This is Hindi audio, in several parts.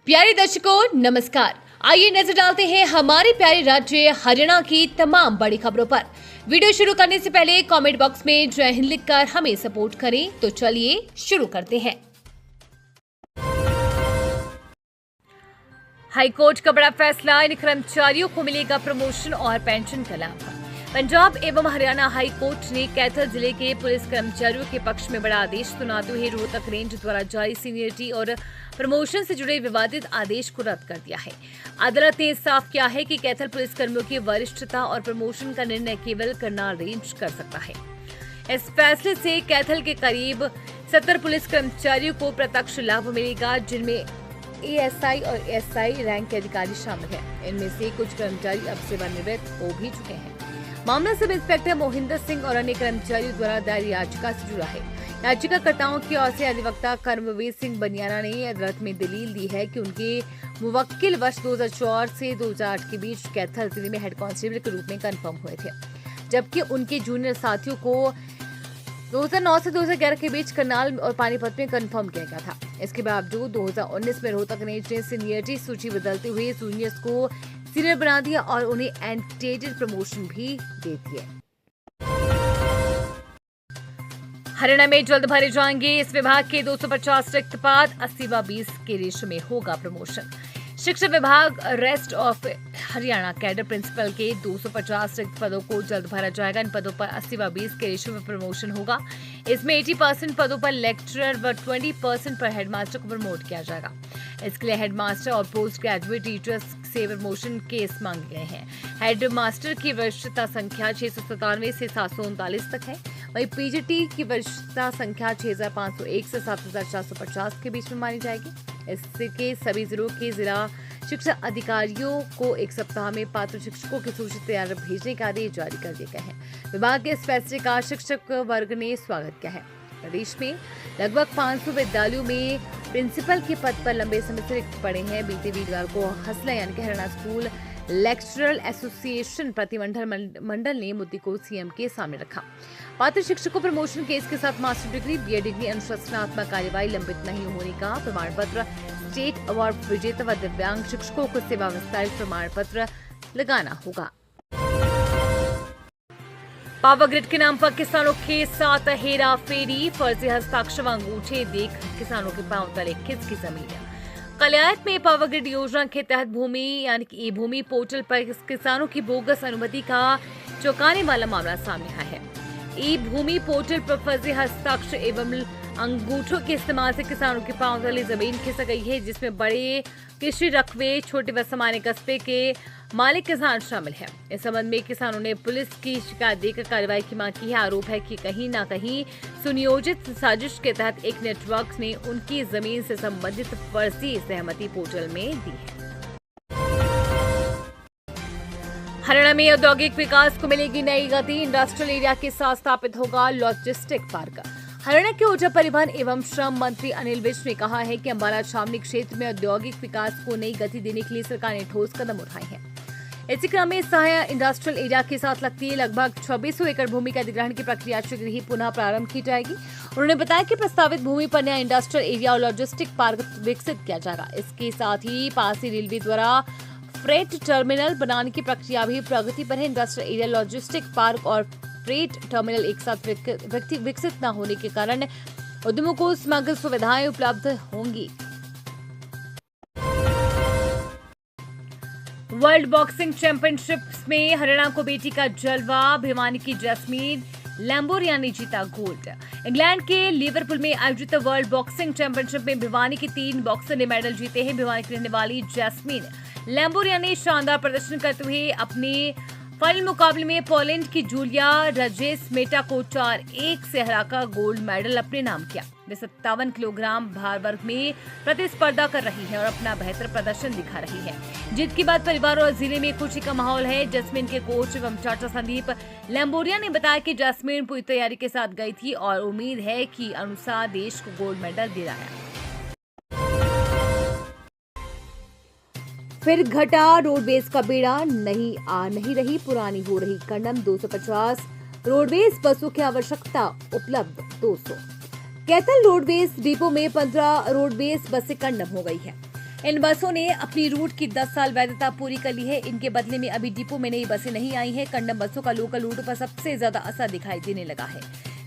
प्यारे दर्शकों नमस्कार। आइए नजर डालते हैं हमारे प्यारे राज्य हरियाणा की तमाम बड़ी खबरों पर। वीडियो शुरू करने से पहले कमेंट बॉक्स में जय हिंद लिखकर हमें सपोर्ट करें। तो चलिए शुरू करते हैं। हाईकोर्ट का बड़ा फैसला, इन कर्मचारियों को मिलेगा प्रमोशन और पेंशन का लाभ। पंजाब एवं हरियाणा हाई कोर्ट ने कैथल जिले के पुलिस कर्मचारियों के पक्ष में बड़ा आदेश सुनाते हुए रोहतक रेंज द्वारा जारी सीनियरिटी और प्रमोशन से जुड़े विवादित आदेश को रद्द कर दिया है। अदालत ने साफ किया है कि कैथल पुलिस कर्मियों की वरिष्ठता और प्रमोशन का निर्णय केवल करनाल रेंज कर सकता है। इस फैसले से कैथल के करीब 70 पुलिस कर्मचारियों को प्रत्यक्ष लाभ मिलेगा, जिनमें एएसआई और एसआई रैंक के अधिकारी शामिल हैं। इनमें से कुछ कर्मचारी अब सेवानिवृत्त हो भी चुके हैं। मामला सब इंस्पेक्टर मोहिंदर सिंह और अन्य कर्मचारियों द्वारा दायर याचिका से जुड़ा है। याचिकाकर्ताओं की ओर से अधिवक्ता कर्मवीर सिंह बनियाना ने अदालत में दलील दी है कि उनके मुवक्किल वर्ष 2004 से 2008 के बीच कैथल जिले में हेड कांस्टेबल के रूप में कंफर्म हुए थे, जबकि उनके जूनियर साथियों को 2009 से 2011 के बीच करनाल और पानीपत में कंफर्म किया गया था। इसके बावजूद 2019 में रोहतक रेंज ने सीनियरिटी सूची बदलते हुए जूनियर्स को सीनियर बना दिया और उन्हें एंटेटेड प्रमोशन भी दे दिए। हरियाणा में जल्द भरे जाएंगे इस विभाग के 250 रिक्त पद, 80/20 के रेशो में होगा प्रमोशन। शिक्षा विभाग rest of Haryana cadre principal के 250 रिक्त पदों को जल्द भरा जाएगा। इन पदों पर 80/20 के रेशो में प्रमोशन होगा। इसमें 80% पदों पर लेक्चरर व 20% पर हेडमास्टर को प्रमोट किया जाएगा। इसके लिए हेडमास्टर और पोस्ट ग्रेजुएट टीचर्स से प्रमोशन केस मांगे गए हैं। हेडमास्टर की वरिष्ठता संख्या 697 से 739 तक है। वहीं पीजीटी की वरिष्ठता संख्या 6501 से 7450 के बीच में मानी जाएगी। इसके सभी जिलों के जिला शिक्षा अधिकारियों को एक सप्ताह में पात्र शिक्षकों की सूची तैयार भेजने का आदेश जारी कर दिए गए हैं। विभाग के इस फैसले का शिक्षक वर्ग ने स्वागत किया है। प्रदेश में लगभग 500 विद्यालयों में प्रिंसिपल के पद पर लंबे समय से रिक्त पड़े हैं। बीते वीरवार को हसला यानी कि हरियाणा स्कूल लेक्चरर एसोसिएशन प्रतिनिधिमंडल ने मुद्दे को सीएम के सामने रखा। पात्र शिक्षकों प्रमोशन केस के साथ मास्टर डिग्री, बीएड डिग्री, अनुशासनात्मक कार्यवाही लंबित नहीं होने का प्रमाण पत्र, स्टेट अवार्ड विजेता व दिव्यांग शिक्षकों को सेवा विस्तारित प्रमाण पत्र लगाना होगा। पावर ग्रिड के नाम पर किसानों के साथ हेरा फेरी, फर्जी हस्ताक्षर व अंगूठे देख किसानों के पांव तले खिसकी जमीन। कल्याण में पावर ग्रिड योजना के तहत भूमि यानी कि भूमि पोर्टल पर किसानों की बोगस अनुमति का चौंकाने वाला मामला सामने आया है। ई भूमि पोर्टल पर फर्जी हस्ताक्षर एवं अंगूठों के इस्तेमाल से किसानों के पांव तले जमीन खिसक गई है, जिसमें बड़े कृषि रकबे, छोटे व सामान्य कस्बे के मालिक किसान शामिल हैं। इस संबंध में किसानों ने पुलिस की शिकायत देकर कार्रवाई की मांग की है। आरोप है कि कहीं न कहीं सुनियोजित साजिश के तहत एक नेटवर्क ने उनकी जमीन से संबंधित फर्जी सहमति पोर्टल में दी है। हरियाणा में औद्योगिक विकास को मिलेगी नई गति, इंडस्ट्रियल एरिया के साथ स्थापित होगा लॉजिस्टिक पार्क। हरियाणा के ऊर्जा परिवहन एवं श्रम मंत्री अनिल विज ने कहा है कि अंबाला छावनी क्षेत्र में औद्योगिक विकास को नई गति देने के लिए सरकार ने ठोस कदम उठाए हैं। इसी क्रम में सहाया इंडस्ट्रियल एरिया के साथ लगती है लगभग 2600 एकड़ भूमि के अधिग्रहण की प्रक्रिया शीघ्र ही पुनः प्रारंभ की जाएगी। उन्होंने बताया कि प्रस्तावित भूमि पर नया इंडस्ट्रियल एरिया और लॉजिस्टिक पार्क विकसित किया जाएगा। इसके साथ ही पास ही रेलवे द्वारा फ्रेट टर्मिनल बनाने की प्रक्रिया भी प्रगति पर है। इंडस्ट्रियल एरिया, लॉजिस्टिक पार्क और फ्रेट टर्मिनल एक साथ विकसित न होने के कारण उद्यमों को समग्र सुविधाएं उपलब्ध होंगी। वर्ल्ड बॉक्सिंग चैंपियनशिप्स में हरियाणा को बेटी का जलवा, भिवानी की जैस्मीन लैम्बोरिया ने जीता गोल्ड। इंग्लैंड के लिवरपूल में आयोजित वर्ल्ड बॉक्सिंग चैंपियनशिप में भिवानी के 3 बॉक्सर ने मेडल जीते हैं। भिवानी की रहने वाली जैस्मीन लैम्बोरिया ने शानदार प्रदर्शन करते हुए अपने फाइनल मुकाबले में पोलैंड की जूलिया रजेसमेटा को 4-1 से हराकर गोल्ड मेडल अपने नाम किया। वे 57 किलोग्राम भार वर्ग में प्रतिस्पर्धा कर रही है और अपना बेहतर प्रदर्शन दिखा रही है। जीत के बाद परिवार और जिले में खुशी का माहौल है। जैस्मीन के कोच एवं चाचा संदीप लैम्बोरिया ने बताया कि जैस्मीन पूरी तैयारी के साथ गई थी और उम्मीद है कि अनुसार देश को गोल्ड मेडल दिलाया। फिर घटा रोडवेज का बेड़ा, नहीं रही पुरानी, हो रही कंडम। 250 रोडवेज बसों की आवश्यकता, उपलब्ध 200। कैथल रोडवेज डिपो में 15 रोडवेज बसें कंडम हो गई है। इन बसों ने अपनी रूट की 10 साल वैधता पूरी कर ली है। इनके बदले में अभी डिपो में नई बसें नहीं आई हैं। कंडम बसों का लोकल रूट पर सबसे ज्यादा असर दिखाई देने लगा है।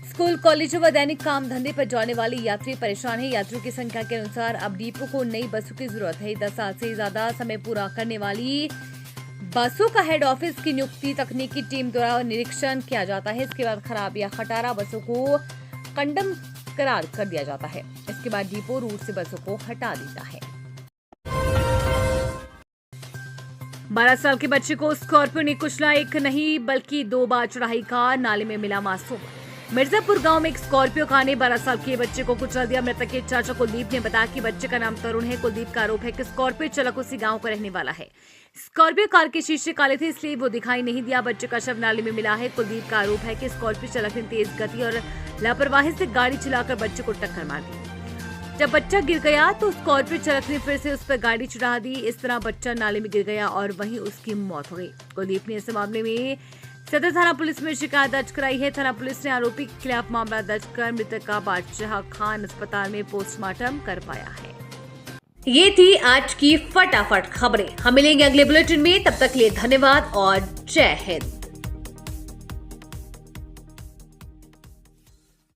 स्कूल, कॉलेजों व दैनिक काम धंधे पर जाने वाले यात्री परेशान हैं। यात्रियों की संख्या के अनुसार अब डिपो को नई बसों की जरूरत है। 10 साल से ज्यादा समय पूरा करने वाली बसों का हेड ऑफिस की नियुक्ति तकनीकी टीम द्वारा निरीक्षण किया जाता है। इसके बाद खराब या खटारा बसों को कंडम करार कर दिया जाता है। इसके बाद डिपो रूट से बसों को हटा देता है। 12 साल के बच्चे को स्कॉर्पियो ने कुचला, एक नहीं बल्कि 2 बार चढ़ाई कार, नाले में मिला मासूम। मिर्जापुर गांव में एक स्कॉर्पियो कार ने 12 साल के बच्चे को कुचल दिया। मृतक के चाचा कुलदीप ने बताया कि बच्चे का नाम तरुण है। कुलदीप का आरोप है कि स्कॉर्पियो चालक उसी गांव का रहने वाला है। स्कॉर्पियो कार के शीशे काले थे, इसलिए वो दिखाई नहीं दिया। बच्चे का शव नाले में मिला है। कुलदीप का आरोप है कि स्कॉर्पियो चालक ने तेज गति और लापरवाही से गाड़ी चलाकर बच्चे को टक्कर मार दी। जब बच्चा गिर गया तो स्कॉर्पियो चालक ने फिर से उस पर गाड़ी चढ़ा दी। इस तरह बच्चा नाले में गिर गया और वहीं उसकी मौत हो गई। कुलदीप ने इस मामले में सदर थाना पुलिस में शिकायत दर्ज कराई है। थाना पुलिस ने आरोपी के खिलाफ मामला दर्ज कर मृतक का बादशाह खान अस्पताल में पोस्टमार्टम करवाया है। ये थी आज की फटाफट खबरें। हम मिलेंगे अगले बुलेटिन में, तब तक के लिए धन्यवाद और जय हिंद।